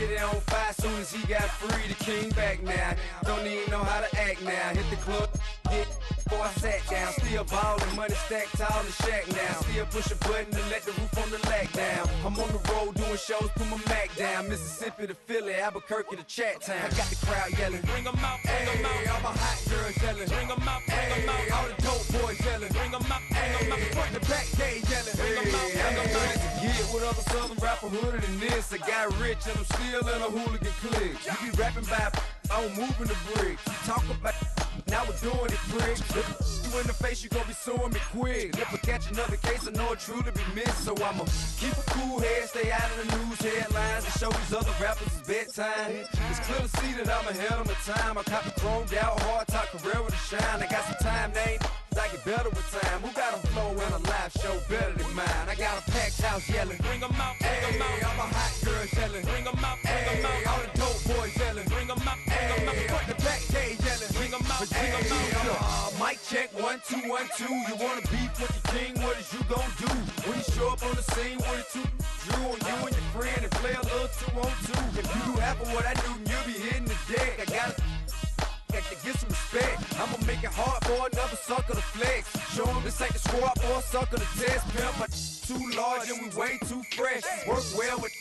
city on fire soon as he got free. The king back now, don't even know how to act now. Hit the club, get before I sat down. Still ballin', money stacked tall in the shack now. Still push a button to let the roof on the lack down. I'm on the road doing shows, put my Mac down. Mississippi to Philly, Albuquerque to Chat Town. I got the crowd yelling, bring 'em out, bring 'em out. All my hot girls yelling, bring 'em out, bring 'em out. All the dope boys yelling, bring 'em out, bring 'em out. Front to back, they yelling, bring 'em out, bring 'em out. To get with other southern rapper hooded than this. I got rich and I'm still in a hooligan clique. You be rapping by I'm moving the bricks. You talk about now we're doing it, prick. Look you in the face, you gon' be suing me quick. If I catch another case, I know it truly be missed. So I'ma keep a cool head, stay out of the news headlines, and show these other rappers it's bedtime. It's clear to see that I'm ahead of my time. I cop the chromed out, hard top career with a shine. I got some time, name. I get better with time. Who got a flow and a live show better than mine? I got a packed house yelling, bring 'em out, bring 'em out. All my hot girls yelling, bring 'em out, bring 'em out. All the dope boys yelling, bring 'em out, bring 'em out. Front the back, they yelling, bring 'em out, bring 'em out. Mic check, 1 2 1 2. You wanna beef with the king? What is you gon' do when you show up on the scene with a two drew on you and your friend and play a little 2 on 2? If you do half of what I do, you'll be hitting the deck. I gotta to get some respect. I'ma make it hard for another sucker to flex. Show him this ain't the squad for a sucker to test. Pimp, but too large and we way too fresh. Work well with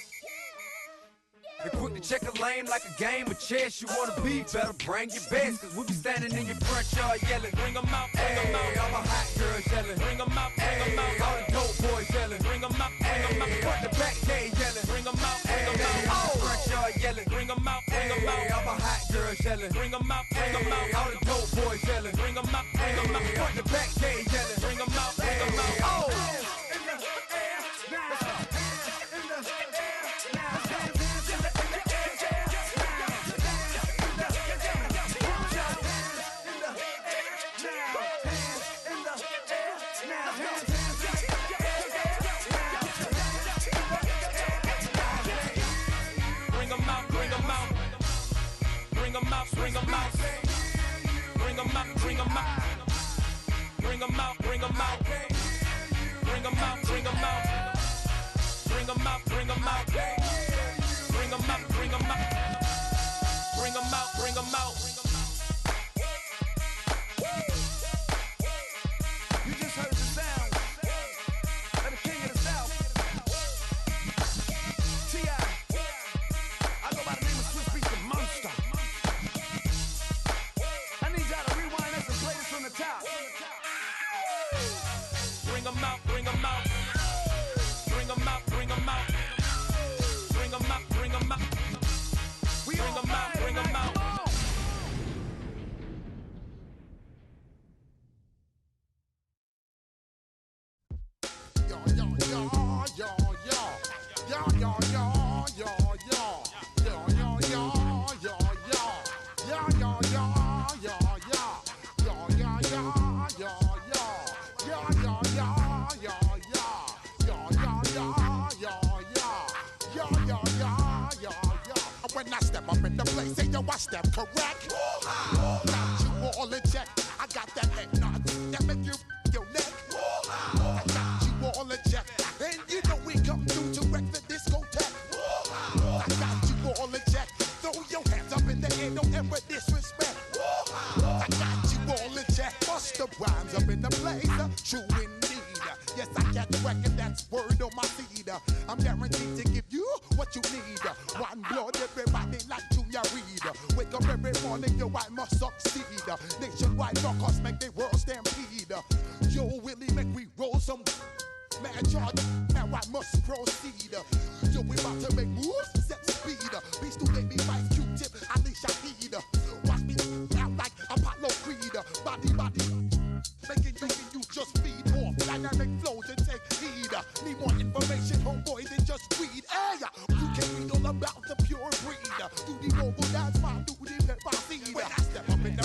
and quick to check a lane like a game of chess. You wanna be better, bring your best. Cause we'll be standing in your front yard yelling, bring 'em out, bring 'em out. All my hot girls yelling, bring 'em out, bring 'em out. All the dope boys yelling, bring 'em out, bring 'em out. Front the back, they yelling, bring 'em out, bring 'em out. All the front yard yelling, bring 'em out, bring 'em out. All my hot girls yelling, bring 'em out, bring 'em out. All the dope boys yelling, bring 'em out, bring 'em out. Front the back, they yelling, bring 'em out, bring 'em out. Oh! Bring 'em out, bring 'em out, bring 'em out, bring 'em out, bring 'em out, bring 'em out, bring 'em out, bring 'em out, bring 'em out, bring 'em out, bring 'em out, bring 'em out, bring 'em out. You just heard the sound of the king of the South, T.I. I go by the name of Swiss Beats the Monster. From the top. Bring 'em out, bring 'em out. Bring 'em out, bring 'em out. Bring 'em out, bring 'em out. Bring 'em out, bring 'em out. Yo, yo, yo, yo, yo. Yo, yo, yo, yo, yo. Yo, yo, yo, yo, yo. Yo, yo, yo, yo, yo. Yo, yo, yo, yo, yo. Yo, yo, yo, yo, yo. Yo, yo, yo, yo, yo. Yo, yo, yo, yo, yo. When I step up in the place, say yo, I step correct. Got you all in check. I got that head nod that make you your neck. I got you all in check. And you know we come through to wreck the discotheque. I got you all in check. Throw your hands up in the air, don't ever disrespect. I got you all in check. Bust the rhymes up in the place, true indeed. Yes, I catch record, that's word on my seed. I'm guaranteed to give you what you need. One blood, everybody like Junior Reed. Wake up every morning, yo, I must succeed. Nationwide rockers make the world stampede. Yo, Willie, make we roll some man charge. Now I must proceed. Yo, we about to make moves, set speed. Beast to make me fight Q-tip, Ali Shaheed. Watch me out like Apollo Creed. Body, making you just feed off dynamic flows and take heed. Need more information, homeboy, than just read. Hey, you can read all about the pure breed. Do the noble dance, my duty, let my seed. When I step up in the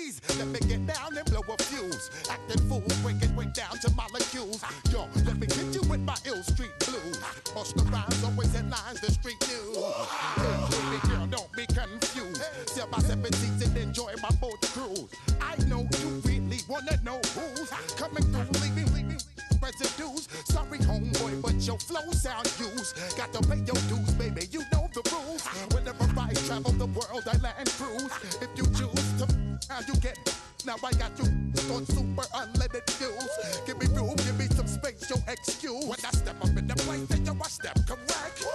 freeze. Let me get down and blow a fuse. Acting fool, break down to molecules. Yo, let me hit you with my ill street blues. Bust the rhymes, always headlines, the street news. Hey, baby girl, don't be confused. Sell my 17s and enjoy my boat cruise. I know you really wanna know who's coming through, leaving residues. Sorry, homeboy, but your flow sound used. Got to pay your dues, baby, you know the rules. Whenever I travel the world, I land cruise. If you choose to, how you get. Now I got you on super unlimited fuels. Give me room, give me some space, your excuse. When I step up in the place, then I step correct.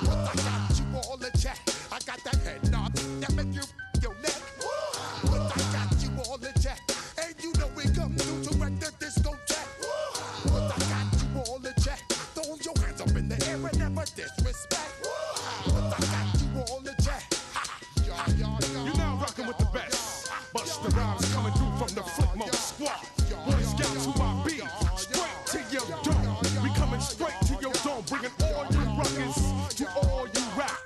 But I got you all in check. I got that head nod that make you your neck. But I got you all in check. And you know we come through to wreck the discotheque. But I got you all in check. Throw your hands up in the air and never disrespect. But I got you all in check. You're now rocking with the best. Bust the rhymes coming through from the Flipmo squad. Boy Scouts who I be. Straight to your dome. We coming straight to your dome. Bringing all you rockers to all you rap.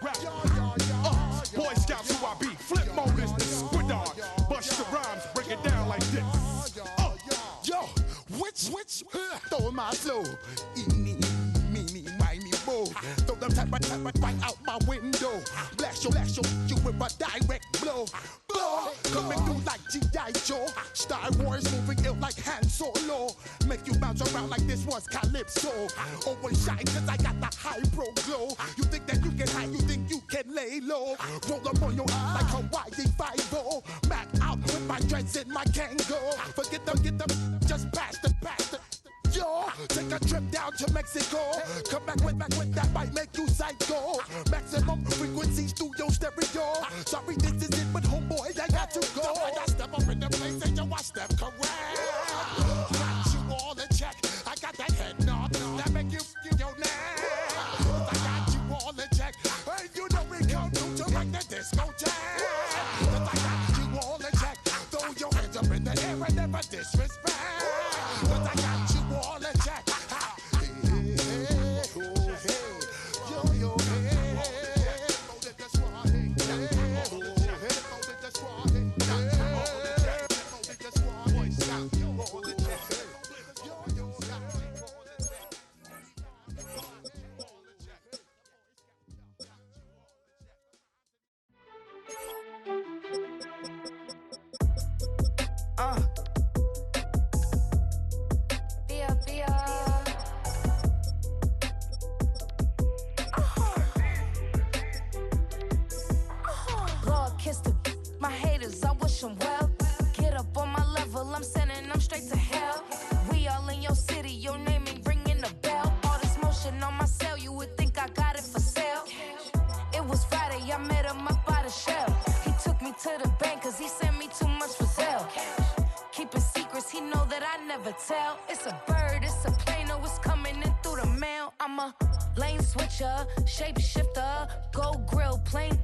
Boy Scouts who I be. Flipmo is the squid on. Bust the rhymes, break it down like this. Yo, which, throw my flow. Eeny, meeny, miny, mo. Throw them type right out my window. Blast you with a direct blow. Coming through like G.I. Joe. Star Wars moving ill like Han Solo. Make you bounce around like this was Calypso. Always shine cause I got the high pro glow. You think that you can hide, you think you can lay low. Roll up on your eye like Hawaii 5-0. Mac out with my dreads in my Kango. Forget them, just pass the. Yo, take a trip down to Mexico. Come back with that might make you psycho. Maximum frequency studio stereo. Sorry, this is it, but homeboy, I got to go. When I step up in the place, and yo, I step correct. Got you all in check. I got that head nod that make you your neck. I got you all in check. Hey, you know we come through to wreck the discotheque. I got you all in check. Throw your hands up in the air and never disrespect. But I got you all in check. It's a bird, it's a plane, oh, it's coming in through the mail. I'm a lane switcher, shapeshifter, go grill, plane,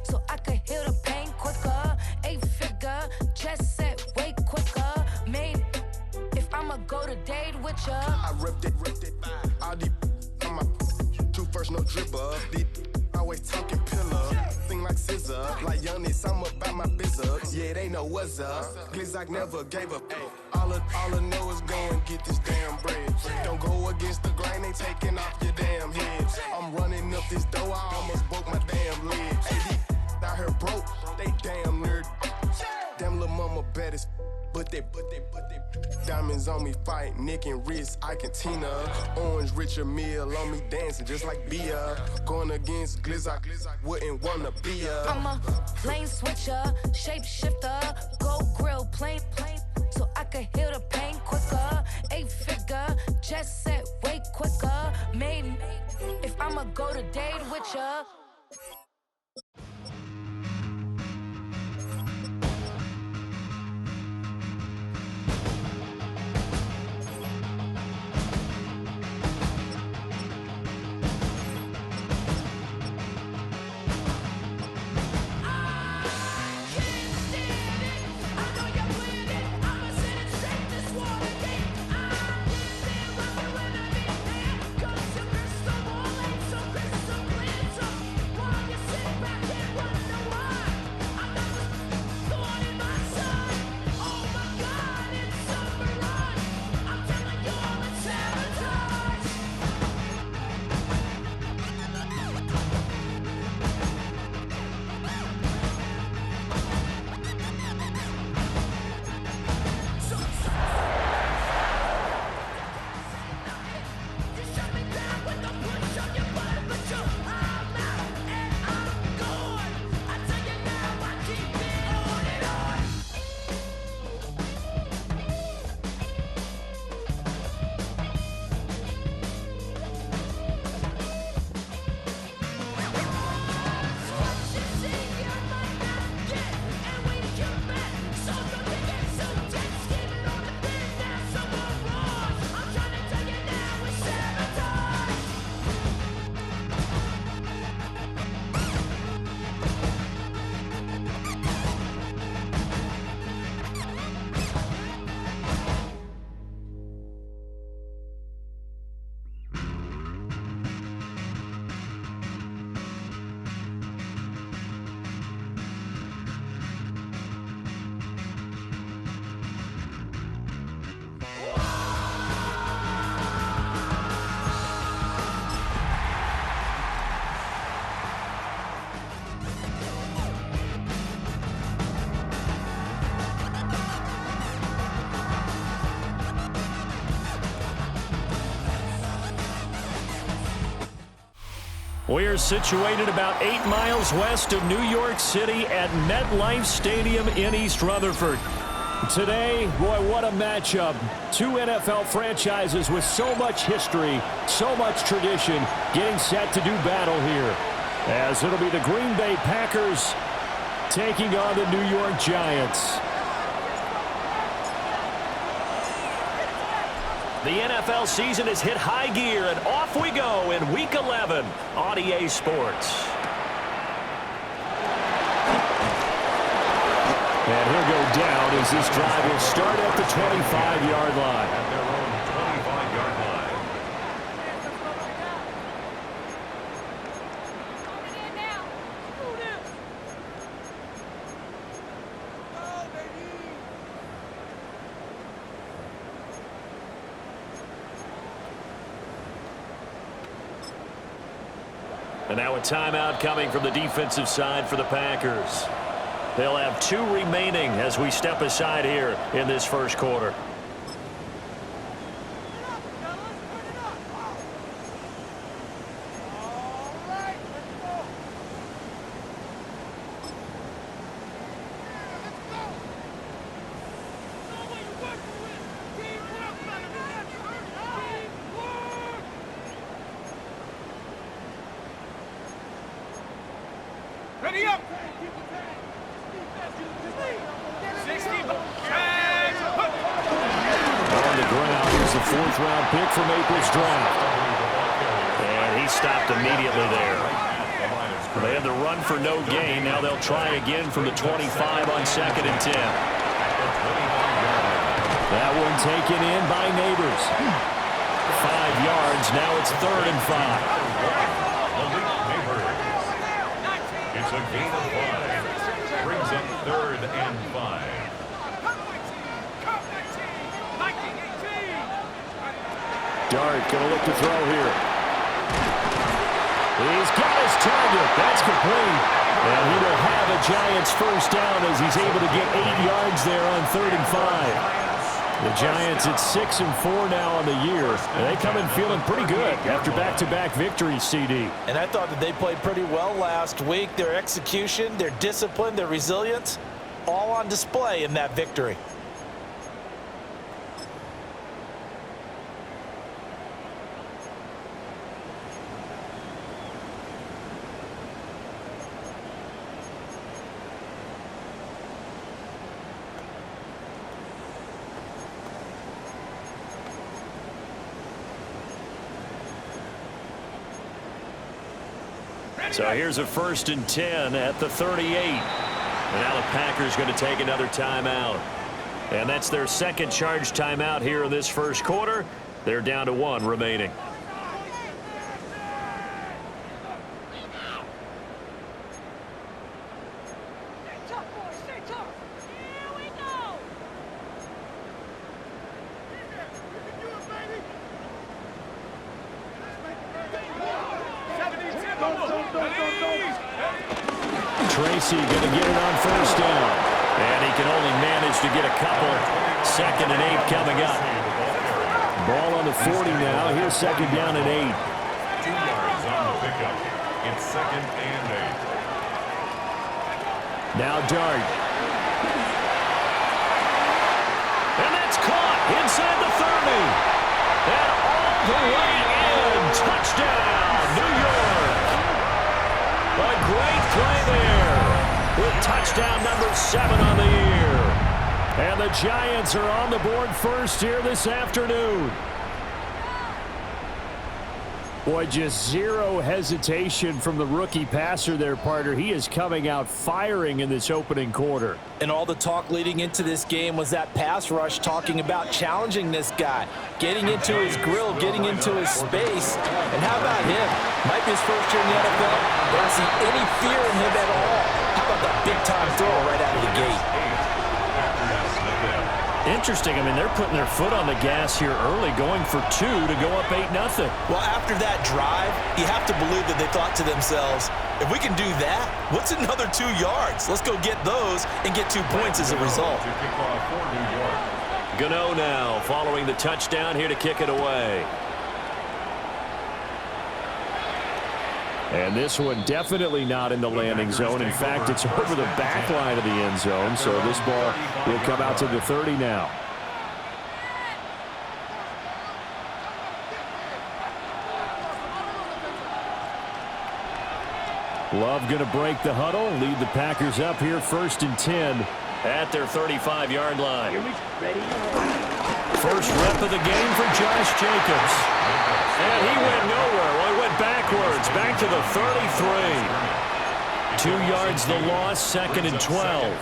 so I could heal the pain quicker. 8-figure, jet set, way quicker. Made, if I'ma go to date with ya. I ripped it, all these on my two first, no dribble. These always talking pillar, thing like scissor. Like youngest, I'm about my business. Yeah, they know what's up. Glizzock never gave up. All I know is go and get this damn bread. Don't go against the grain, they taking off your damn head. I'm running up this door, I almost broke my damn leg. Hey, these out here broke, they damn nerd. Damn little mama bad as but they diamonds on me fight, neck and wrist, I can Tina. Orange Richard Mill on me dancing just like Bia. Going against Glizzock, wouldn't wanna be a. I'm a lane switcher, shapeshifter, go grill, plane, so I could heal the pain quicker. 8-figure, jet set, way quicker. Maybe if I'ma go to date with ya. We're situated about 8 miles west of New York City at MetLife Stadium in East Rutherford. Today, boy, what a matchup. Two NFL franchises with so much history, so much tradition, getting set to do battle here. As it'll be the Green Bay Packers taking on the New York Giants. The NFL season has hit high gear, and off we go in Week 11 on EA Sports. And he'll go down as this drive will start at the 25-yard line. At their own 25-yard line. And now a timeout coming from the defensive side for the Packers. They'll have 2 remaining as we step aside here in this first quarter. Ready up! On the ground, here's the 4th-round pick from April's draft. And he stopped immediately there. They had the run for no gain. Now they'll try again from the 25 on 2nd and 10. That one taken in by Neighbors. 5 yards. Now it's 3rd and 5. It's a gain of 5. Brings up 3rd and 5. Dart going to look to throw here. He's got his target. That's complete. And he will have a Giants first down as he's able to get 8 yards there on 3rd and 5. The Giants at 6-4 now on the year. And they come in feeling pretty good after back-to-back victories, CD. And I thought that they played pretty well last week. Their execution, their discipline, their resilience, all on display in that victory. So here's a 1st and 10 at the 38. And now the Packers going to take another timeout. And that's their 2nd charge timeout here in this first quarter. They're down to 1 remaining. Tracy going to get it on 1st down. And he can only manage to get a couple. 2nd and 8 coming up. Ball on the 40 now. Here's 2nd down and 8. 2 yards on the pickup. It's 2nd and 8. Now Dart. And that's caught inside the 30. And all the way in. Touchdown, New York. A great play there with touchdown number 7 on the year. And the Giants are on the board first here this afternoon. Boy, just zero hesitation from the rookie passer there, partner. He is coming out firing in this opening quarter. And all the talk leading into this game was that pass rush talking about challenging this guy, getting into his grill, getting into his space. And how about him? Might be his first year in the NFL. I don't see any fear in him at all. How about that big-time throw right out of the gate? Interesting. I mean, they're putting their foot on the gas here early, going for 2 to go up 8-0. Well, after that drive, you have to believe that they thought to themselves, if we can do that, what's another 2 yards? Let's go get those and get 2 points as a result. Gano now following the touchdown here to kick it away. And this one definitely not in the landing zone. In fact, it's over the back line of the end zone. So this ball will come out to the 30 now. Love going to break the huddle, lead the Packers up here 1st and 10 at their 35-yard line. First rep of the game for Josh Jacobs. And he went nowhere. Well, he went backwards, back to the 33. 2 yards the loss, 2nd and 12.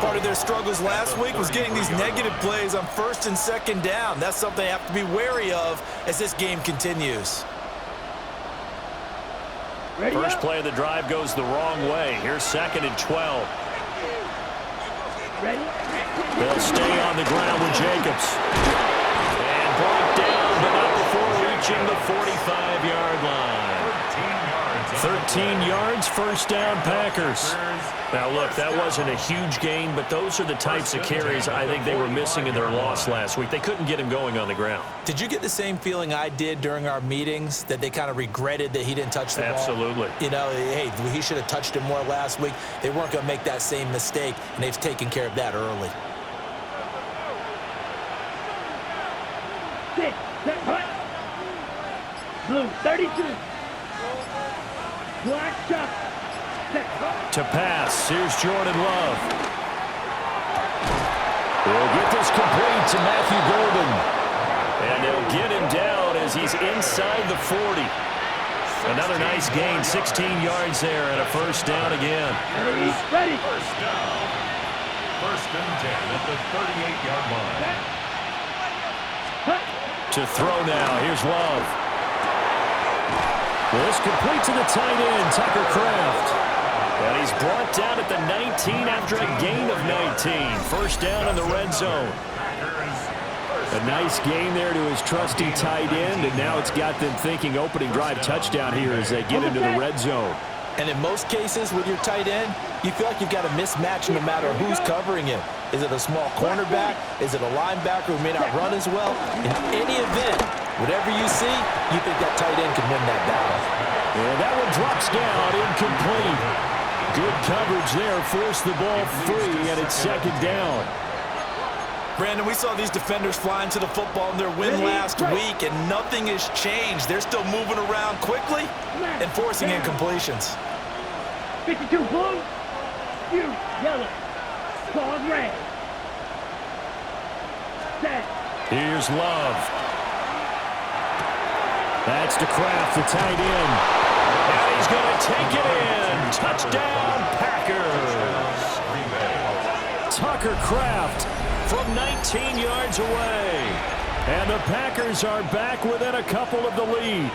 Part of their struggles last week was getting these negative plays on 1st and 2nd down. That's something they have to be wary of as this game continues. First play of the drive goes the wrong way. Here's 2nd and 12. They'll stay on the ground with Jacobs. And brought down, but not before reaching the 45-yard line. 13 yards, 1st down, Packers. Now, look, that wasn't a huge gain, but those are the types of carries I think they were missing in their loss last week. They couldn't get him going on the ground. Did you get the same feeling I did during our meetings, that they kind of regretted that he didn't touch the ball? Absolutely. You know, hey, he should have touched it more last week. They weren't going to make that same mistake, and they've taken care of that early. 6, blue, 32. Black shot. To pass, here's Jordan Love. They'll get this complete to Matthew Golden. And they'll get him down as he's inside the 40. Another nice gain, 16 yards there, and a 1st down again. Ready. 1st down. 1st and 10 at the 38-yard line. To throw now, here's Love. This complete to the tight end, Tucker Kraft. And he's brought down at the 19 after a gain of 19. 1st down in the red zone. A nice gain there to his trusty tight end, and now it's got them thinking opening drive touchdown here as they get into the red zone. And in most cases with your tight end, you feel like you've got a mismatch no matter who's covering him. Is it a small cornerback? Is it a linebacker who may not run as well? In any event, whatever you see, you think that tight end can win that battle. And that one drops down, incomplete. Good coverage there, forced the ball free, and it's 2nd down. Brandon, we saw these defenders flying to the football in their win last week, and nothing has changed. They're still moving around quickly and forcing incompletions. 52 blue, you yellow, claws red. Set. Here's Love. That's to Kraft, the tight end. And he's going to take it in. Touchdown, Packers. Tucker Kraft from 19 yards away. And the Packers are back within a couple of the lead.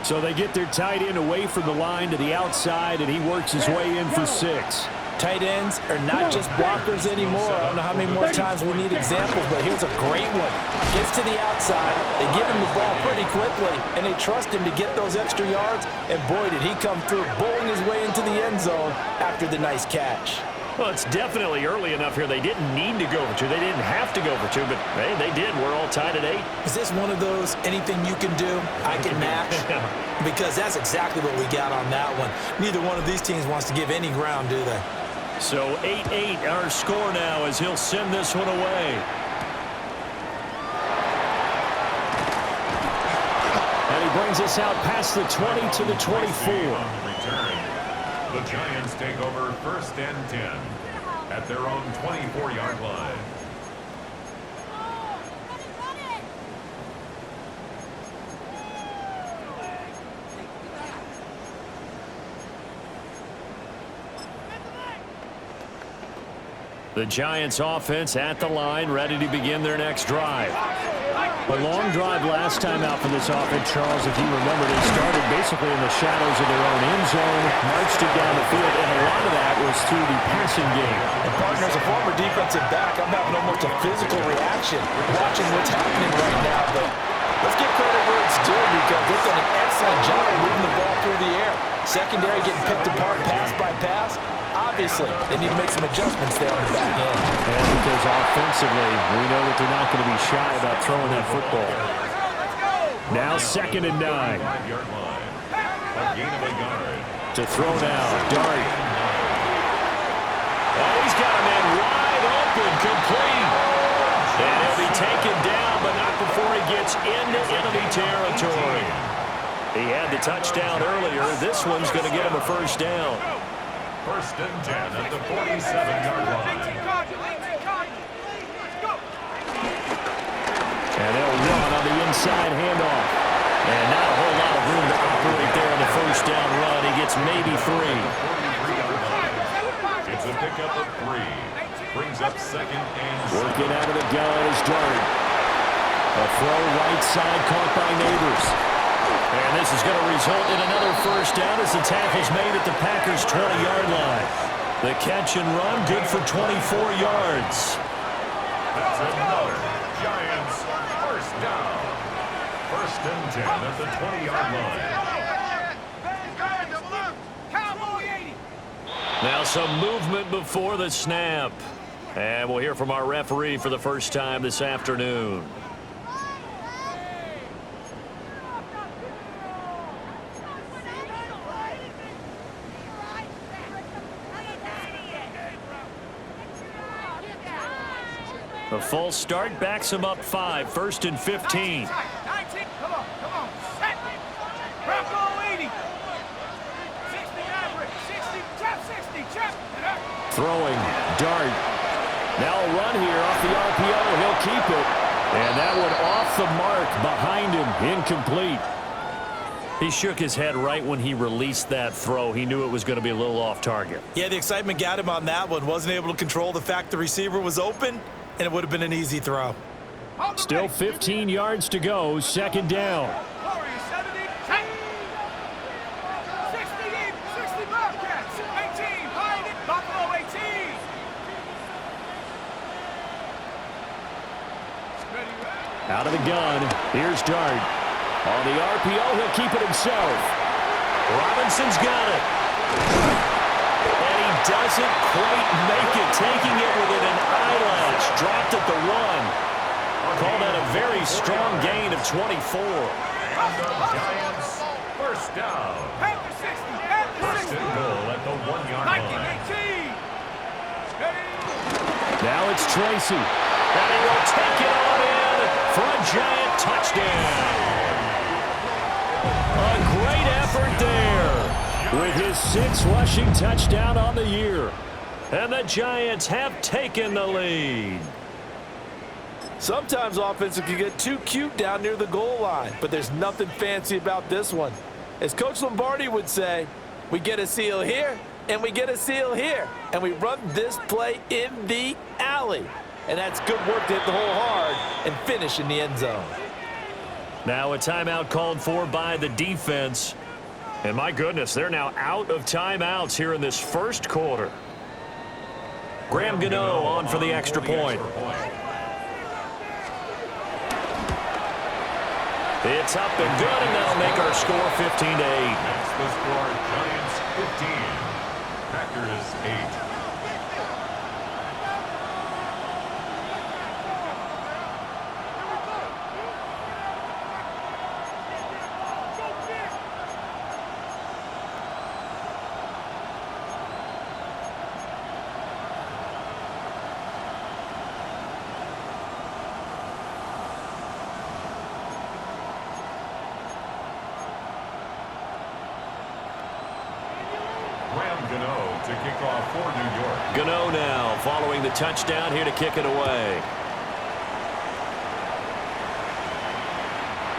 So they get their tight end away from the line to the outside, and he works his way in for 6. Tight ends are not just blockers anymore. I don't know how many more times we need examples, but here's a great one. Gets to the outside, they give him the ball pretty quickly, and they trust him to get those extra yards, and boy, did he come through, bowling his way into the end zone after the nice catch. Well, it's definitely early enough here. They didn't need to go for 2. They didn't have to go for 2, but hey, they did. We're all tied at 8. Is this one of those anything you can do, I can match? Because that's exactly what we got on that one. Neither one of these teams wants to give any ground, do they? So 8-8 our score now as he'll send this one away. And he brings us out past the 20 to the 24. The Giants take over 1st and 10 at their own 24-yard line. The Giants offense at the line, ready to begin their next drive. A long drive last time out for this offense, Charles. If you remember, they started basically in the shadows of their own end zone, marched it down the field, and a lot of that was through the passing game. And partner, as a former defensive back, I'm having almost a physical reaction watching what's happening right now. But let's give credit where it's due because they've done an excellent job of moving the ball through the air. Secondary getting picked apart pass by pass. Obviously, they need to make some adjustments there on the back end. And because offensively, we know that they're not going to be shy about throwing that football. Now 2nd and 9. A gain of a yard. To throw now, Dart. Oh, he's got a man wide open, complete. And he'll be taken down, but not before he gets into enemy territory. He had the touchdown earlier. This one's going to get him a first down. First and 10 at the 47-yard line. And they'll run on the inside handoff. And not a whole lot of room to operate there on the first down run. He gets maybe 3. It's a pickup of 3. Brings up second and 7. Working out of the gun is Dart. A throw right side caught by Neighbors. And this is going to result in another first down as the tackle's made at the Packers' 20-yard line. The catch and run good for 24 yards. That's another Giants first down. First and 10 at the 20-yard line. Now some movement before the snap. And we'll hear from our referee for the first time this afternoon. A full start backs him up 5. First and 15. 19. Come on. Set. Bronco 80. 60 average. 60. Chop. Throwing. Dart. Now a run here off the RPO. He'll keep it. And that one off the mark behind him. Incomplete. He shook his head right when he released that throw. He knew it was going to be a little off target. Yeah, the excitement got him on that one. Wasn't able to control the fact the receiver was open, and it would have been an easy throw. Still 15 yards to go. Second down. 60 Bobcats. 18. Behind it. Buffalo 18. Out of the gun. Here's Dart. On the RPO, he'll keep it himself. Robinson's got it. And he doesn't quite make it, taking it within an eyelash. Dropped at the 1. Call that a very strong gain of 24. And the Giants first down. First and goal at the 1-yard line. Now it's Tracy. And he will take it on in for a Giant touchdown. A great effort there with his 6th rushing touchdown on the year. And the Giants have taken the lead. Sometimes offenses can get too cute down near the goal line, but there's nothing fancy about this one. As Coach Lombardi would say, we get a seal here, and we get a seal here, and we run this play in the alley. And that's good work to hit the hole hard and finish in the end zone. Now a timeout called for by the defense. And my goodness, they're now out of timeouts here in this first quarter. Graham Gano on for the extra point. It's up and good, and that'll make our score 15-8. That's the score. Giants 15. Packers 8. Gano to kick off for New York. Gano now following the touchdown here to kick it away.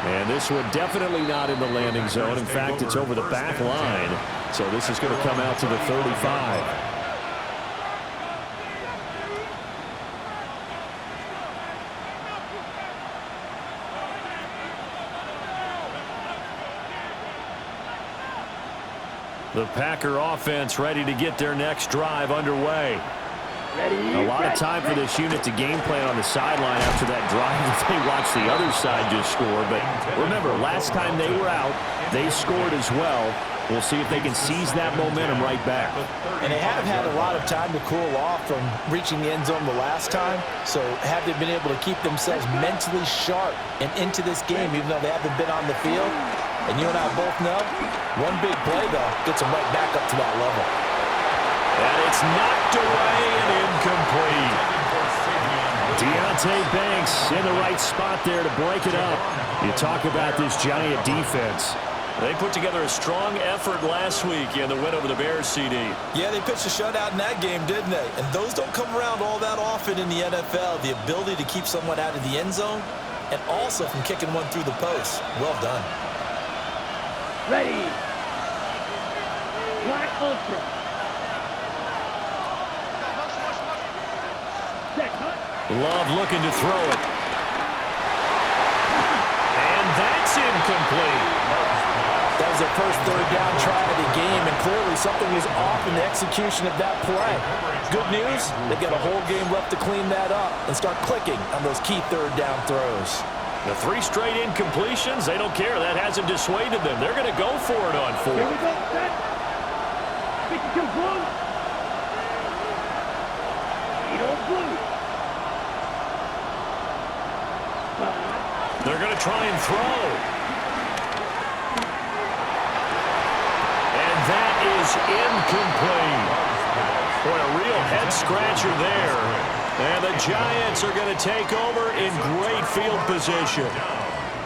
And this one definitely not in the landing zone. In fact, it's over the back line. So this is going to come out to the 35. The Packer offense ready to get their next drive underway. A lot of time for this unit to game plan on the sideline after that drive as they watch the other side just score. But remember, last time they were out, they scored as well. We'll see if they can seize that momentum right back. And they have had a lot of time to cool off from reaching the end zone the last time. So have they been able to keep themselves mentally sharp and into this game, even though they haven't been on the field? And you and I both know, one big play, though, gets them right back up to that level. And it's knocked away and incomplete. Deontay Banks in the right spot there to break it up. You talk about this Giant defense. They put together a strong effort last week in the win over the Bears, CD. Yeah, they pitched a shutout in that game, didn't they? And those don't come around all that often in the NFL. The ability to keep someone out of the end zone and also from kicking one through the post. Well done. Ready. Black Ultra. Love looking to throw it. And that's incomplete. That was their first third down try of the game, and clearly something was off in the execution of that play. Good news, they've got a whole game left to clean that up and start clicking on those key third down throws. The 3 straight incompletions, they don't care. That hasn't dissuaded them. They're going to go for it on 4. Here we go, set. Pick your blue. Blue. They're going to try and throw. And that is incomplete. Boy, a real head-scratcher there. And the Giants are going to take over in great field position.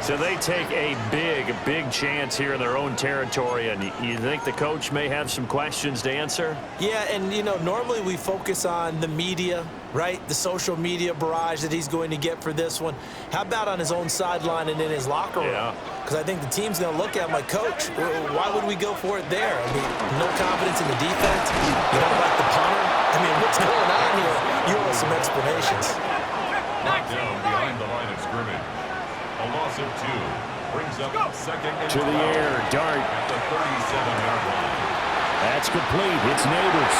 So they take a big chance here in their own territory. And you think the coach may have some questions to answer? Yeah, and, you know, normally we focus on the media, right? The social media barrage that he's going to get for this one. How about on his own sideline and in his locker room? Because I think the team's going to look at him like, Coach, why would we go for it there? I mean, no confidence in the defense? You don't like the punter? I mean, what's going on here? You owe us some explanations. Knocked down behind the line of scrimmage. A loss of 2 brings up second and to the air, Dart at the 37-yard line. That's complete. It's Neighbors.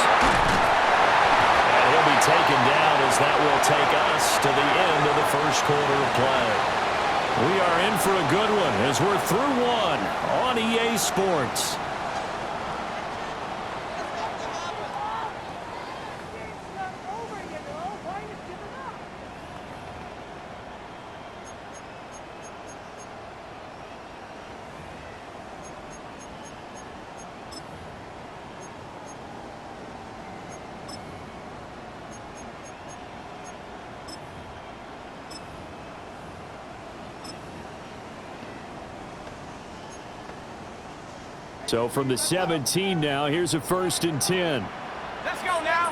And he'll be taken down as that will take us to the end of the first quarter of play. We are in for a good one as we're through 1 on EA Sports. So from the 17 now, here's a 1st and 10. Let's go now.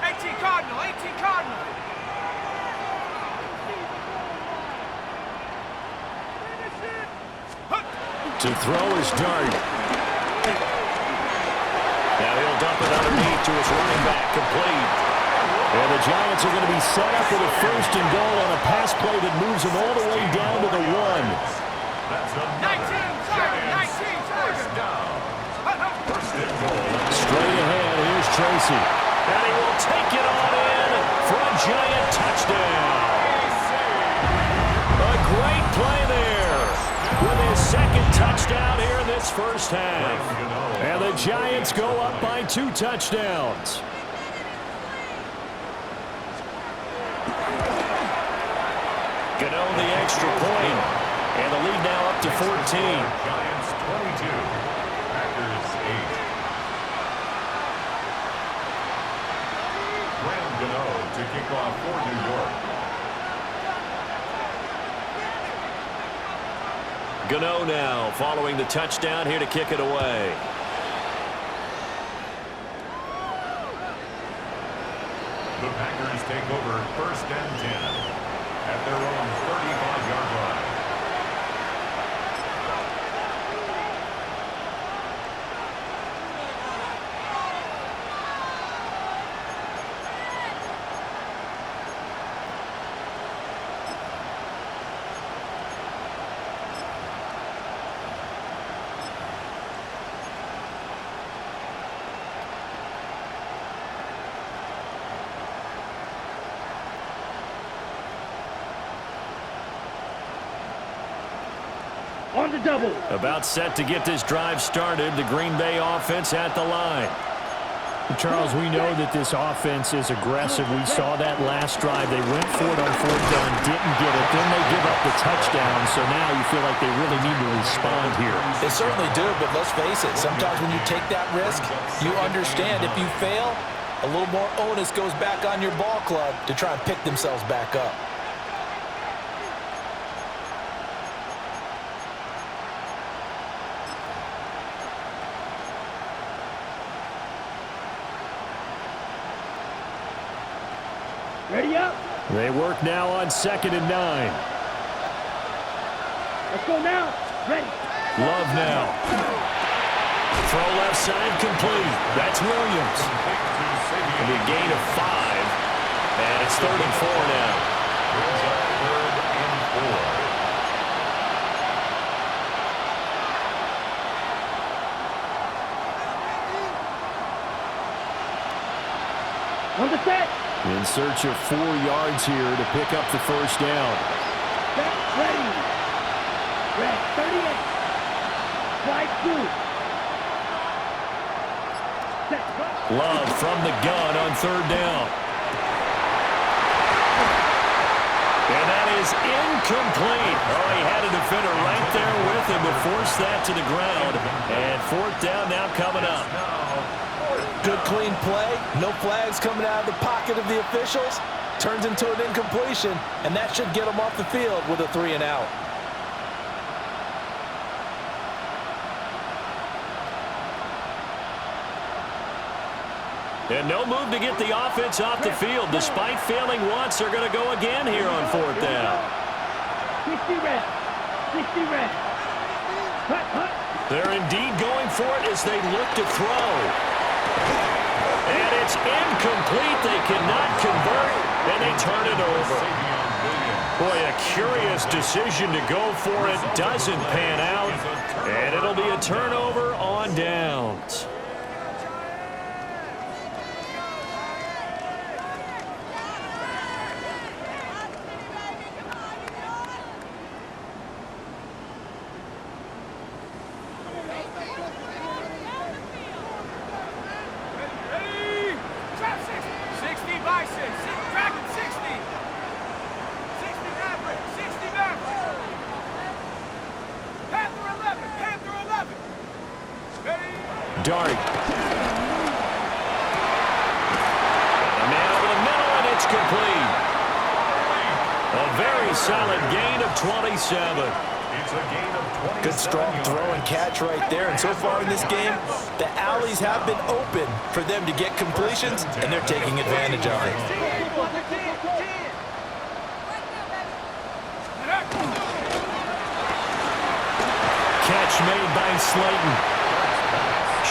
18 Cardinal, 18 Cardinal. To throw is Dart. Now he'll dump it underneath to his running back, complete. And the Giants are going to be set up with a 1st and goal on a pass play that moves them all the way down to the 1. That's a 19. Straight ahead, here's Tracy. And he will take it on in for a Giant touchdown. A great play there with his 2nd touchdown here in this first half. And the Giants go up by 2 touchdowns. Gano the extra point. And the lead now up to 14. Giants 22. Packers 8. Gano to kick off for New York. Gano now following the touchdown here to kick it away. The Packers take over 1st and 10 at their own 35-yard line. On the double. About set to get this drive started. The Green Bay offense at the line. Charles, we know that this offense is aggressive. We saw that last drive. They went for it on 4th down, didn't get it. Then they give up the touchdown. So now you feel like they really need to respond here. They certainly do, but let's face it. Sometimes when you take that risk, you understand if you fail, a little more onus goes back on your ball club to try and pick themselves back up. Ready up. They work now on 2nd and 9. Let's go now. Ready. Love now. Throw left side complete. That's Williams. It'll be a gain of 5. And it's 3rd and 4 now. Here's a 3rd and 4. On the set. In search of 4 yards here to pick up the 1st down. Set. Ready. Red. 38. Slide 2. Set. Love from the gun on 3rd down. And that is incomplete. Oh, he had a defender right there with him to force that to the ground. And 4th down now coming up. Good clean play. No flags coming out of the pocket of the officials. Turns into an incompletion, and that should get them off the field with a 3 and out. And no move to get the offense off the field. Despite failing once, they're going to go again here on 4th down. 60 red. 60 red. Cut, cut. They're indeed going for it as they look to throw. And it's incomplete. They cannot convert, and they turn it over. Boy, a curious decision to go for it. Doesn't pan out, and it'll be a turnover on downs. Dart. And a man over the middle, and it's complete. A very solid gain of 27. It's a gain of 27. Good strong throw and catch right there. And so far in this game, the alleys have been open for them to get completions, and they're taking advantage of it. Catch made by Slayton.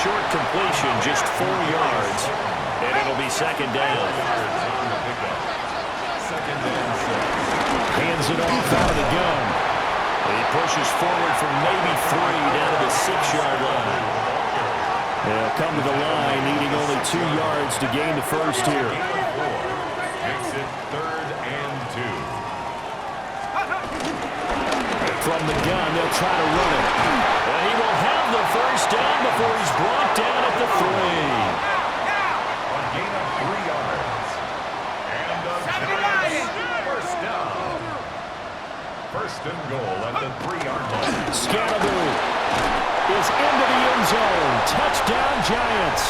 Short completion, just 4 yards, and it'll be 2nd down. Hands it off out of the gun. He pushes forward from maybe 3 down to the 6-yard line. They'll come to the line, needing only 2 yards to gain the 1st here. Makes it 3rd and 2. From the gun, they'll try to run it. And he will have the 1st down before he's brought down at the 3. A gain of 3 yards. And a first down. 1st and goal at the 3-yard line. Scalaboo is into the end zone. Touchdown, Giants.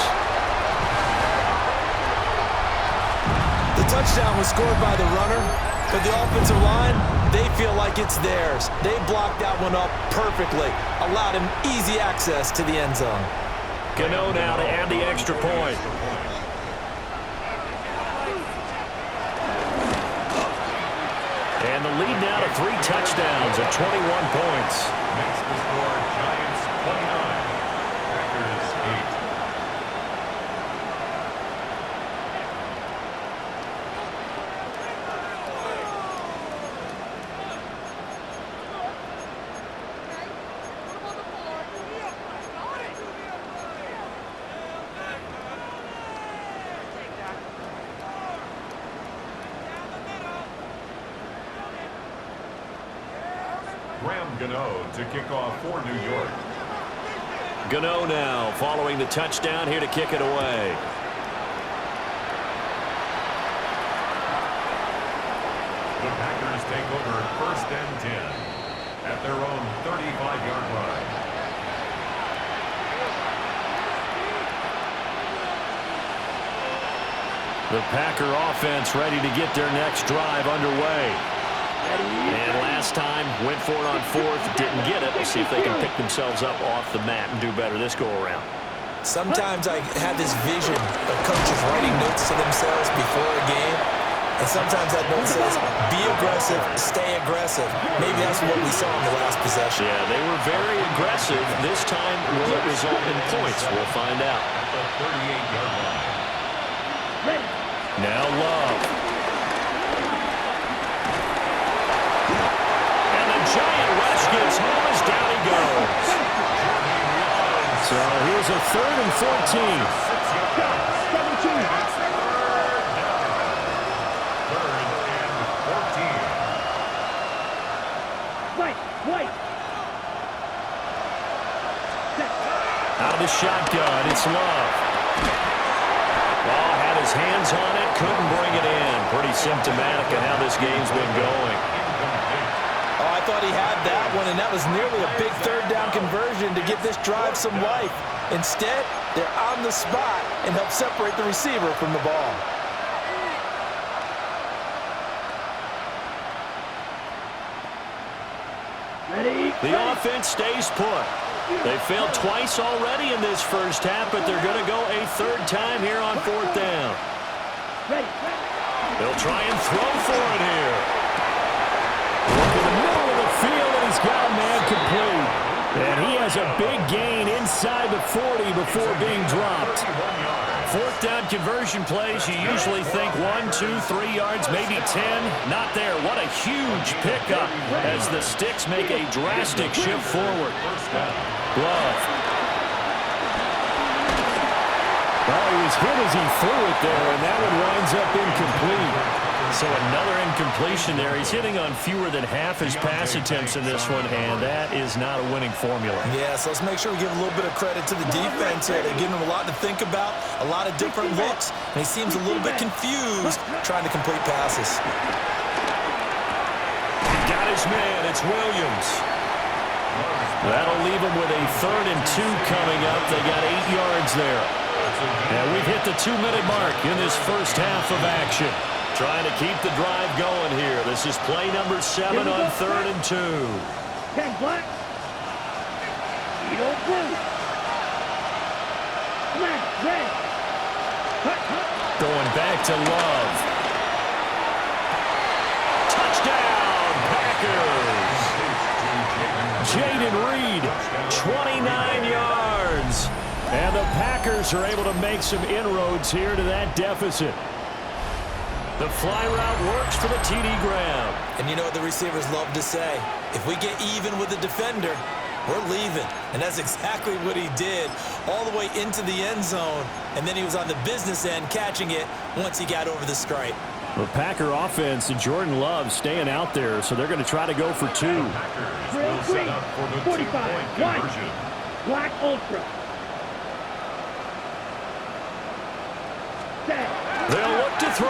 The touchdown was scored by the runner, but the offensive line, they feel like it's theirs. They blocked that one up perfectly, allowed him easy access to the end zone. Gano now to add the extra point. And the lead now to 3 touchdowns at 21 points. Makes the score Giants 29, Packers 8. Gano to kick off for New York. Gano now following the touchdown here to kick it away. The Packers take over 1st and 10 at their own 35-yard line. The Packer offense ready to get their next drive underway. And last time, went for it on 4th, didn't get it. We'll see if they can pick themselves up off the mat and do better this go-around. Sometimes I have this vision of coaches writing notes to themselves before a game, and sometimes that note says, be aggressive, stay aggressive. Maybe that's what we saw in the last possession. Yeah, they were very aggressive. This time, will it result in points? We'll find out. At the 38-yard line. Now Love. And the giant rush gets home as down he goes. So here's a 3rd and 14. 3rd and 14. Out of the shotgun, it's Love. Ball had his hands on it, couldn't bring it in. Pretty symptomatic of how this game's been going. Oh, I thought he had that one, and that was nearly a big 3rd down conversion to give this drive some life. Instead, they're on the spot and help separate the receiver from the ball. The offense stays put. They failed twice already in this first half, but they're going to go a 3rd time here on 4th down. They'll try and throw for it here. Look in the middle of the field, and he's got a man complete. And he has a big gain inside the 40 before being dropped. 4th down conversion plays, you usually think 1, 2, 3 yards, maybe 10. Not there. What a huge pickup as the Sticks make a drastic shift forward. Love. Well, he was hit as he threw it there, and that one winds up incomplete. So another incompletion there. He's hitting on fewer than half his pass attempts in this one, and that is not a winning formula. Yeah, so let's make sure we give a little bit of credit to the defense here. They're giving him a lot to think about, a lot of different looks, and he seems a little bit confused trying to complete passes. He got his man. It's Williams. That'll leave him with a 3rd and 2 coming up. They got 8 yards there. And we've hit the 2-minute mark in this first half of action. Trying to keep the drive going here. This is play number 7 on 3rd and 2. 10 black. You don't blue. Black, red. Going back to Love. Touchdown, Packers. Jaden Reed, 29 yards. And the Packers are able to make some inroads here to that deficit. The fly route works for the TD Graham. And you know what the receivers love to say? If we get even with the defender, we're leaving. And that's exactly what he did, all the way into the end zone. And then he was on the business end catching it once he got over the stripe. The Packer offense and Jordan Love staying out there, so they're going to try to go for 2. Packers will set up for the 2-point conversion. Black Ultra. They'll look to throw.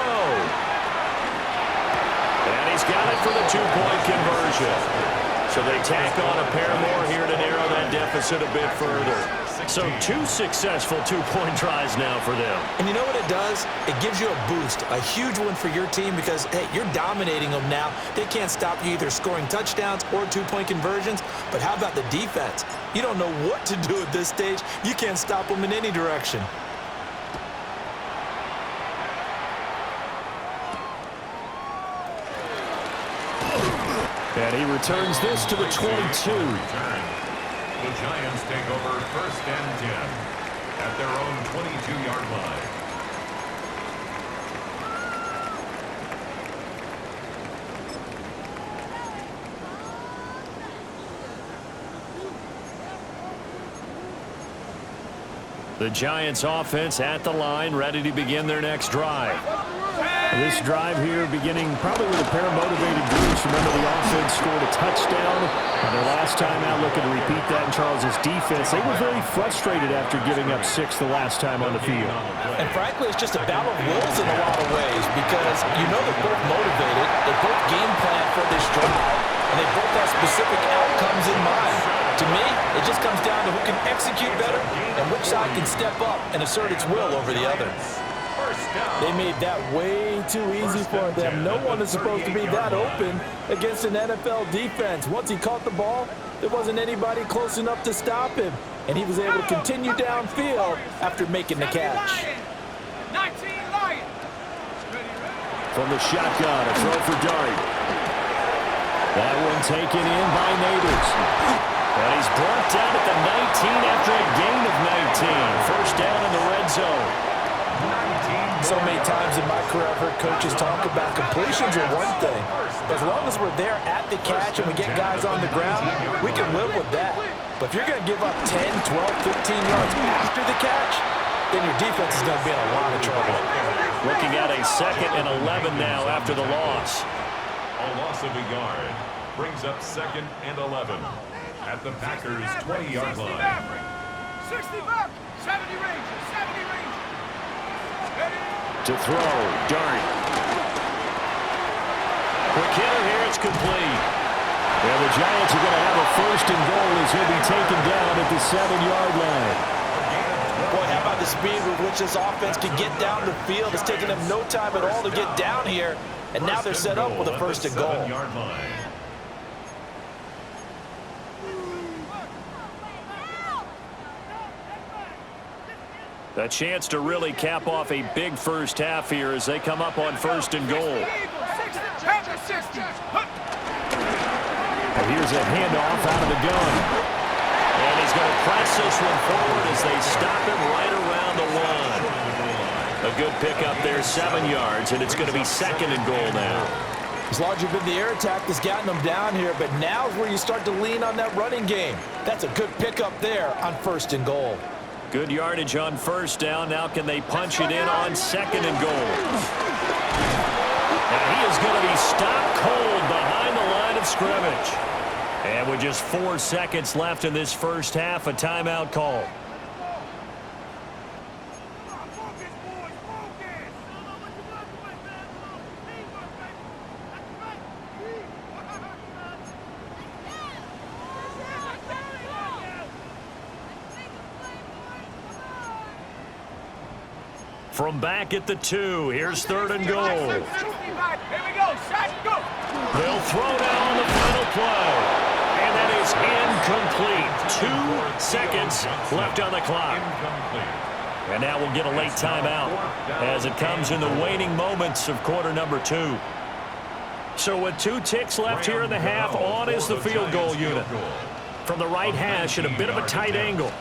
And he's got it for the 2-point conversion. So they tack on a pair more here to narrow that deficit a bit further. So 2 successful 2-point tries now for them. And you know what it does? It gives you a boost, a huge one for your team because, hey, you're dominating them now. They can't stop you either scoring touchdowns or 2-point conversions. But how about the defense? You don't know what to do at this stage. You can't stop them in any direction. And he returns this to the 22. The Giants take over 1st and 10 at their own 22-yard line. The Giants offense at the line, ready to begin their next drive. This drive here beginning probably with a pair of motivated groups. Remember, the offense scored a touchdown on their last time out. Looking to repeat that in Charles's defense. They were very frustrated after giving up 6 the last time on the field. And frankly, it's just a battle of wills in a lot of ways because you know they're both motivated. They're both game specific outcomes in mind. To me, it just comes down to who can execute better and which side can step up and assert its will over the other. They made that way too easy for them. No one is supposed to be that open against an NFL defense. Once he caught the ball, there wasn't anybody close enough to stop him, and he was able to continue downfield after making the catch. 19 Lions. From the shotgun, a throw for Dart. That one taken in by Neighbors. And he's brought down at the 19 after a gain of 19. First down in the red zone. So many times in my career I've heard coaches talk about completions are one thing. As long as we're there at the catch and we get guys on the ground, we can live with that. But if you're going to give up 10, 12, 15 yards after the catch, then your defense is going to be in a lot of trouble. Looking at a 2nd and 11 now after the loss. A loss of a yard brings up 2nd and 11 at the Packers' 20-yard line. 60 back, 70 range, 70 range. To throw, Dart. Quick hitter here, it's complete. And the Giants are going to have a 1st and goal as he'll be taken down at the 7-yard line. Boy, how about the speed with which this offense can get down the field? It's taken them no time at all to get down here, and now they're set up with a 1st and goal. A chance to really cap off a big first half here as they come up on 1st and goal. And here's a handoff out of the gun. And he's going to press this one forward as they stop him right around the 1. A good pickup there, 7 yards, and it's going to be 2nd and goal now. As long as you've been the air attack that's gotten them down here, but now is where you start to lean on that running game. That's a good pickup there on 1st and goal. Good yardage on 1st down. Now can they punch it in on 2nd and goal? And he is going to be stopped cold behind the line of scrimmage. And with just 4 seconds left in this first half, a timeout call. From back at the 2, here's 3rd and goal. Here we go, shot, go. They'll throw down on the final play. And that is incomplete. 2 seconds left on the clock. And now we'll get a late timeout as it comes in the waning moments of quarter number 2. So with 2 ticks left here in the half, on is the field goal unit. From the right hash at a bit of a tight angle.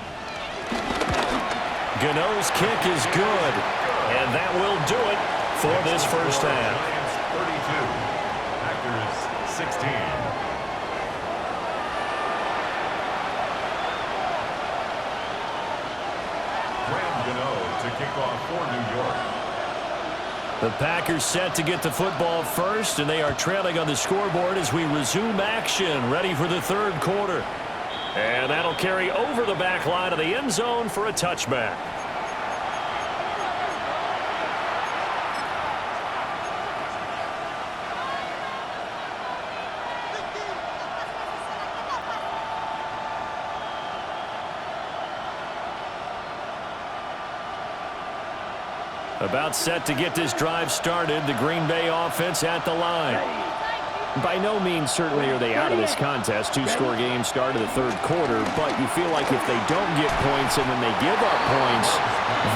Gano's kick is good, and that will do it for this first half. 32, Packers 16. Gano to kick off for New York. The Packers set to get the football first, and they are trailing on the scoreboard as we resume action, ready for the 3rd quarter. And that'll carry over the back line of the end zone for a touchback. About set to get this drive started, the Green Bay offense at the line. By no means certainly are they out of this contest. 2-score game start of the 3rd quarter, but you feel like if they don't get points and then they give up points,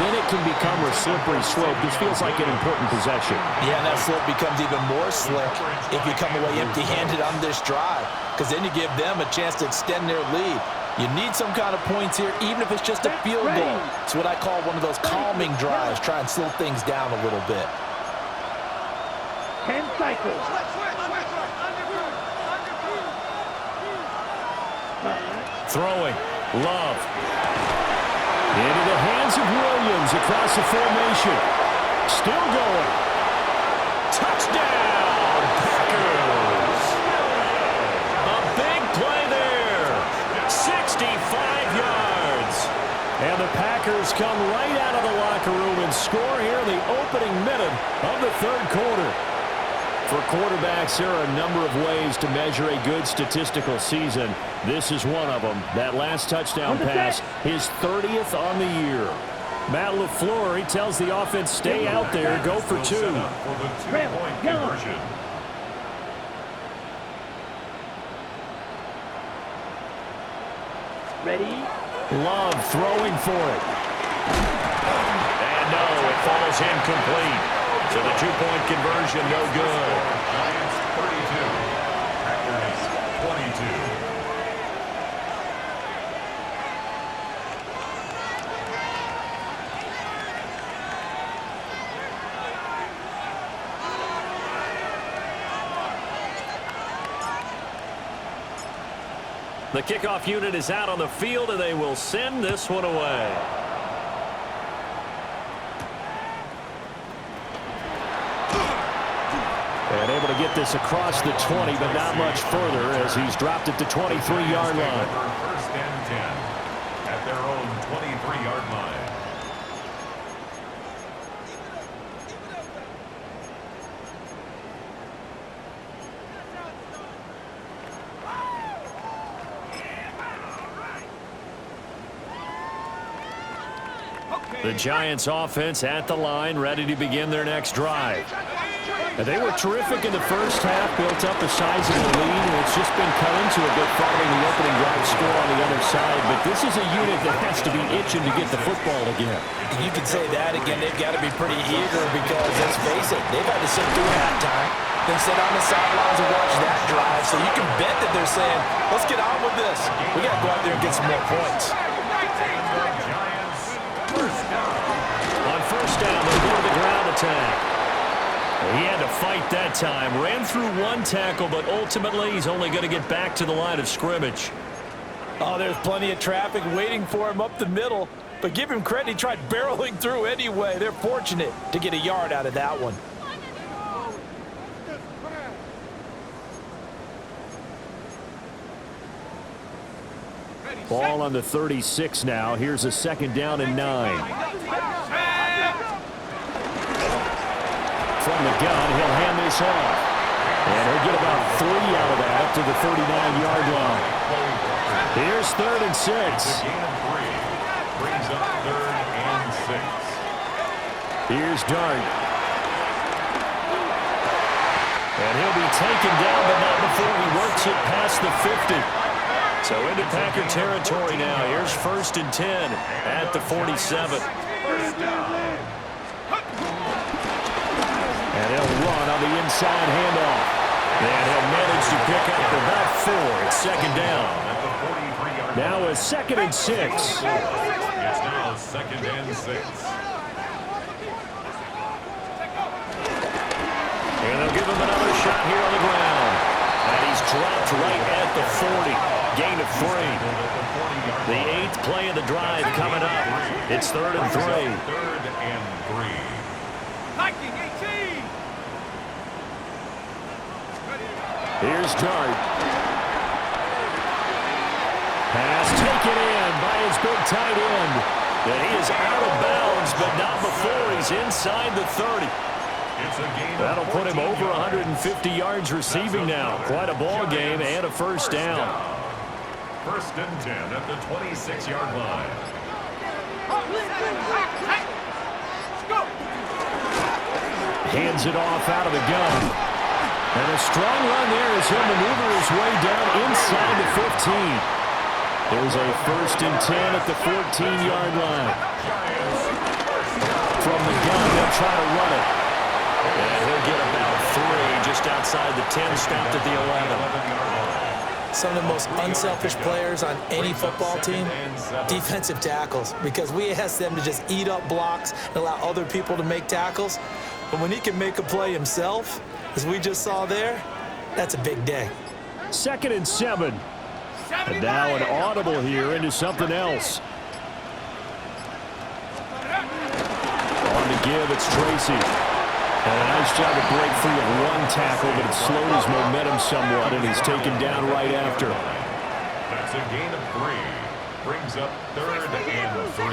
then it can become a slippery slope. This feels like an important possession. Yeah, and that slope becomes even more slick if you come away empty-handed on this drive, because then you give them a chance to extend their lead. You need some kind of points here, even if it's just a field goal. It's what I call one of those calming drives. Try and slow things down a little bit. 10 cycles. Throwing. Love. Into the hands of Williams across the formation. Still going. Touchdown, Packers. A big play there. 65 yards. And the Packers come right out of the locker room and score here in the opening minute of the 3rd quarter. For quarterbacks, there are a number of ways to measure a good statistical season. This is one of them. That last touchdown pass, his 30th on the year. Matt LaFleur, he tells the offense, stay out there, go for two. For the two-point conversion. Ready? Love throwing for it. And no, it falls incomplete. So the two-point conversion, no good. Giants 32. Packers 22. The kickoff unit is out on the field, and they will send this one away. And able to get this across the 20, but not much further as he's dropped it to 23-yard line. First and 10 at their own 23-yard line. The Giants offense at the line, ready to begin their next drive. And they were terrific in the first half, built up a sizable lead, and it's just been cut into a bit following the opening drive score on the other side. But this is a unit that has to be itching to get the football again. You could say that again. They've got to be pretty eager because, let's face it, they've had to sit through halftime, then sit on the sidelines and watch that drive. So you can bet that they're saying, let's get on with this. We got to go out there and get some more points. On first down, they go to the ground attack. He had to fight that time. Ran through one tackle, but ultimately he's only going to get back to the line of scrimmage. Oh, there's plenty of traffic waiting for him up the middle. But give him credit, he tried barreling through anyway. They're fortunate to get a yard out of that one. Ball on the 36 now. Here's a second down and 9. From the gun, he'll hand this off. And he'll get about 3 out of that up to the 39-yard line. Here's 3rd and 6. Gain of 3. Brings up 3rd and 6. Here's Dart. And he'll be taken down, but not before he works it past the 50. So into Packer territory now. Here's 1st and 10 at the 47. First down. And he'll run on the inside handoff. And he'll manage to pick up about 4. It's second down. Now a 2nd and 6. It's now 2nd and 6. And they'll give him another shot here on the ground. And he's dropped right at the 40. Gain of 3. The 8th play of the drive coming up. It's 3rd and 3. 3rd and 3. Liking 18. Here's Dart. Pass taken in by his big tight end. And he is out of bounds, but not before he's inside the 30. That'll put him over 150 yards receiving now. Quite a ball game and a first down. 1st and 10 at the 26-yard line. Hands it off out of the gun. And a strong run there as he'll maneuver his way down inside the 15. There's a 1st and 10 at the 14-yard line. From the gun, they'll try to run it. And he'll get about 3 just outside the 10, stopped at the 11. Some of the most unselfish players on any football team, defensive tackles, because we ask them to just eat up blocks and allow other people to make tackles. But when he can make a play himself, as we just saw there, that's a big day. 2nd and 7. And now an audible here into something else. On to give, it's Tracy. And a nice job to break free of one tackle, but it slowed his momentum somewhat, and he's taken down right after. That's a gain of 3. Brings up 3rd and 3.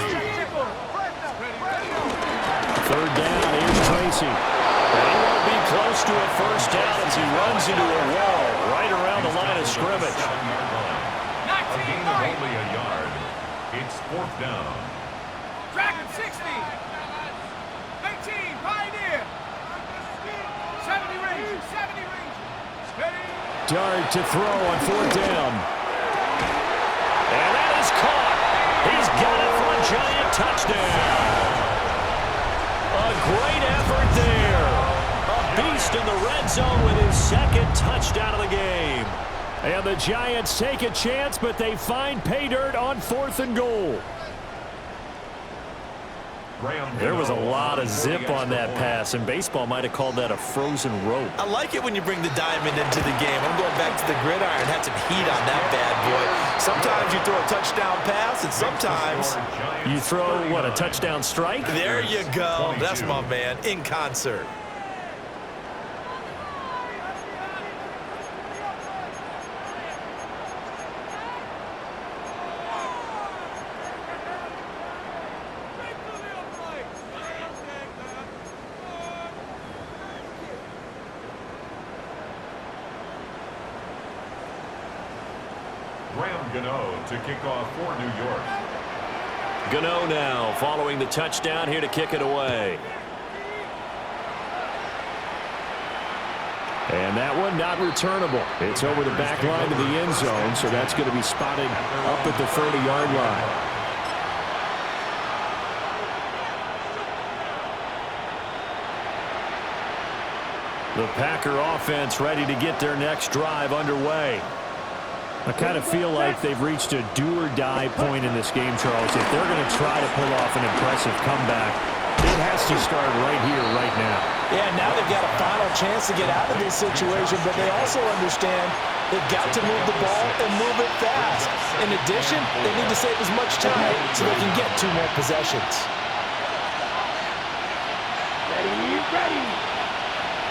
3rd down, here's Tracy. And he won't be close to a first down as he runs into a wall right around the line of scrimmage. A gain of only a yard. It's 4th down. Dragon 60. 18, Pioneer. 70 Rangers, 70 Rangers. Steady. Dart to throw on 4th down. And that is caught. He's got it for a giant touchdown. A great effort there. A beast in the red zone with his 2nd touchdown of the game. And the Giants take a chance, but they find pay dirt on 4th and goal. There was a lot of zip on that pass, and baseball might have called that a frozen rope. I like it when you bring the diamond into the game. I'm going back to the gridiron. Had some heat on that bad boy. Sometimes you throw a touchdown pass, and sometimes you throw, what, a touchdown strike? There you go. That's my man, in concert. To kick off for New York. Gano now following the touchdown here to kick it away. And that one not returnable. It's over the back line of the end zone, so that's going to be spotted up at the 30-yard line. The Packer offense ready to get their next drive underway. I kind of feel like they've reached a do-or-die point in this game, Charles. If they're going to try to pull off an impressive comeback, it has to start right here, right now. Yeah, now they've got a final chance to get out of this situation, but they also understand they've got to move the ball and move it fast. In addition, they need to save as much time so they can get 2 more possessions. Ready.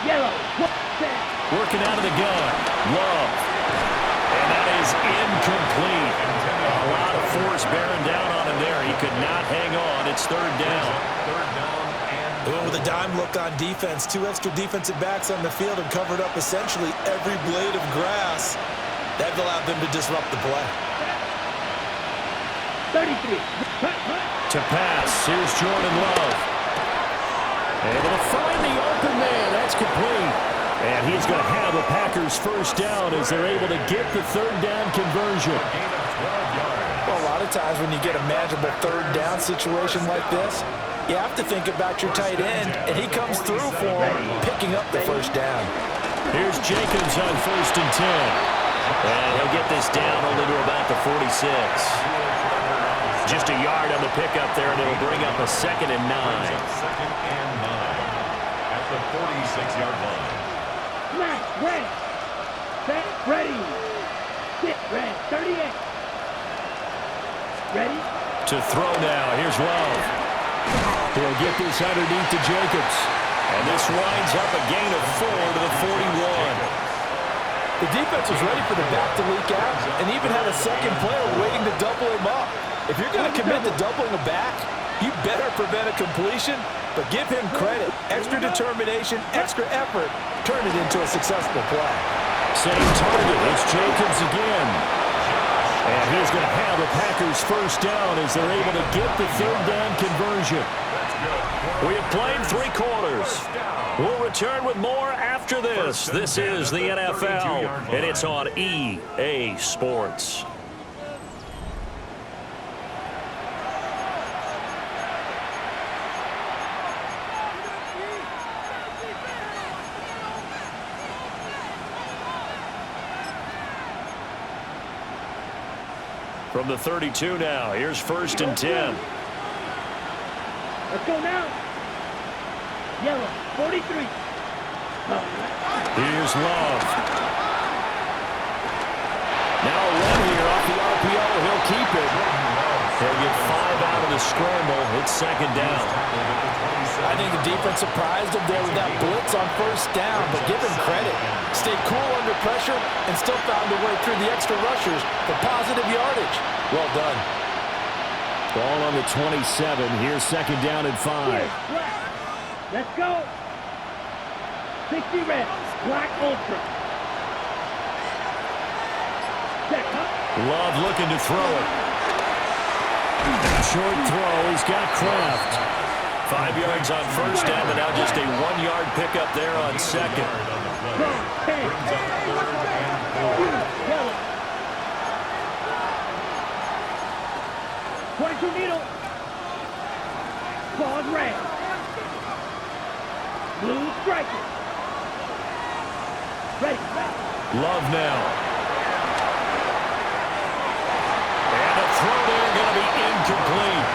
Yellow. Working out of the gun. Love. And that is incomplete. A lot of force bearing down on him there. He could not hang on. It's 3rd down. They went with a dime look on defense. 2 extra defensive backs on the field and covered up essentially every blade of grass. That allowed them to disrupt the play. 33. To pass. Here's Jordan Love. Able to find the open man. That's complete. And he's going to have a Packers first down as they're able to get the 3rd down conversion. Well, a lot of times when you get a manageable 3rd down situation like this, you have to think about your tight end, and he comes through for him, picking up the first down. Here's Jacobs on 1st and 10. And he'll get this down only to about the 46. Just a yard on the pickup there, and it'll bring up a 2nd and 9. 2nd and 9 at the 46-yard line. Ready. Set. Ready. Get ready. 38. Ready. To throw now. Here's Love. He'll get this underneath to Jacobs. And this winds up a gain of 4 to the 41. The defense was ready for the back to leak out and even had a second player waiting to double him up. If you're going to commit to doubling a back, you better prevent a completion, but give him credit. Extra determination, extra effort, turn it into a successful play. Same target. It's Jacobs again. And he's going to have the Packers first down as they're able to get the 3rd down conversion. We have played 3 quarters. We'll return with more after this. This is the NFL, and it's on EA Sports. From the 32 now, here's 1st and 10. Let's go now. Yellow, 43. Here's Love. Now a run here off the RPO. He'll keep it. He'll get 5 out of the scramble. It's 2nd down. I think the defense surprised him there with that blitz on 1st down, but give him credit. Stayed cool under pressure and still found a way through the extra rushers for positive yardage. Well done. Ball on the 27. Here's 2nd down and 5. Let's go. 60 red, black ultra. Check, huh? Love looking to throw it. Short throw, he's got Kraft. 5 yards on first down, but now just a 1-yard pickup there on second. Strong, 10. Yellow. 22 needle. Pause red. Blue striker. Ready. Love now. And a throw there going to be incomplete.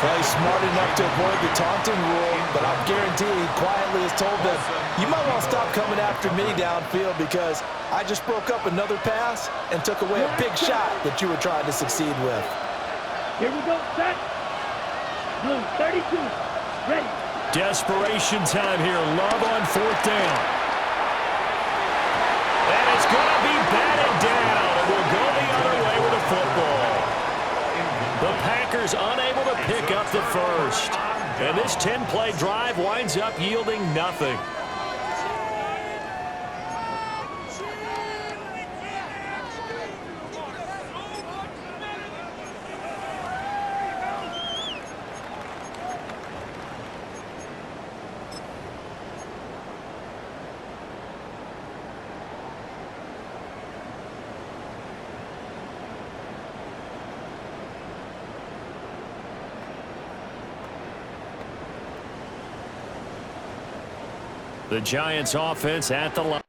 Well, he's smart enough to avoid the taunting rule, but I guarantee he quietly has told them, you might want to stop coming after me downfield because I just broke up another pass and took away a big shot that you were trying to succeed with. Here we go, set. Blue, 32. Ready. Desperation time here. Love on fourth down. And it's going to be batted down. It will go the other way with the football. The Packers unable to pick up the first. And this 10-play drive winds up yielding nothing. The Giants offense at the line.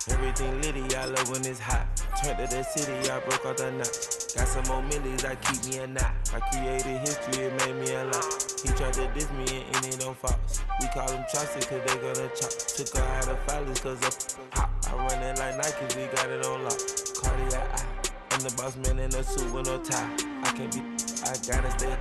Everything litty, I love when it's hot. Turned to the city, I broke out the notch. Got some more millies, I keep me a knot. I created history, it made me a lot. He tried to diss me and it don't false. We call them chopsticks cause they gonna chop. Took her out of filers cause of hot. I run it like Nike, we got it on lock. Cardiac eye. I'm the boss man in a suit with no tie. I can't be, I gotta stay.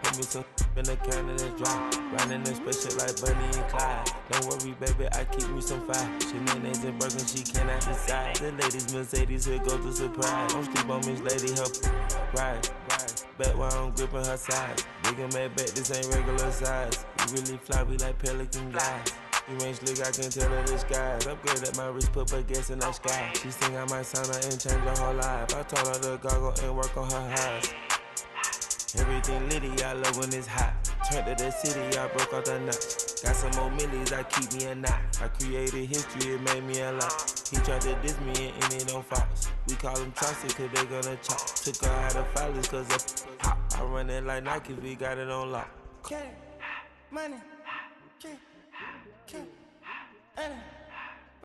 Put me some in the can and it's dry. Riding this special like Bunny and Clyde. Don't worry, baby, I keep me some fire. Shenanigans and Birkin, she cannot decide. The ladies Mercedes, here go to surprise. Don't sleep on Miss Lady, help ride. Bet while I'm gripping her sides. Big and mad bet, this ain't regular size. We really fly, we like Pelican guys. You ain't slick, I can tell her the skies. Upgrade at my wrist, put baguettes in the sky. She think I might sign her and change her whole life. I told her to goggle and work on her highs. Everything litty, I love when it's hot. Turned to the city, I broke out the notch. Got some more millies, I keep me a knot. I created history, it made me a lot. He tried to diss me and it don't false. We call them chopsticks cause they gonna chop. Took her out of filers cause of hot. I run it like Nike, we got it on lock. Money,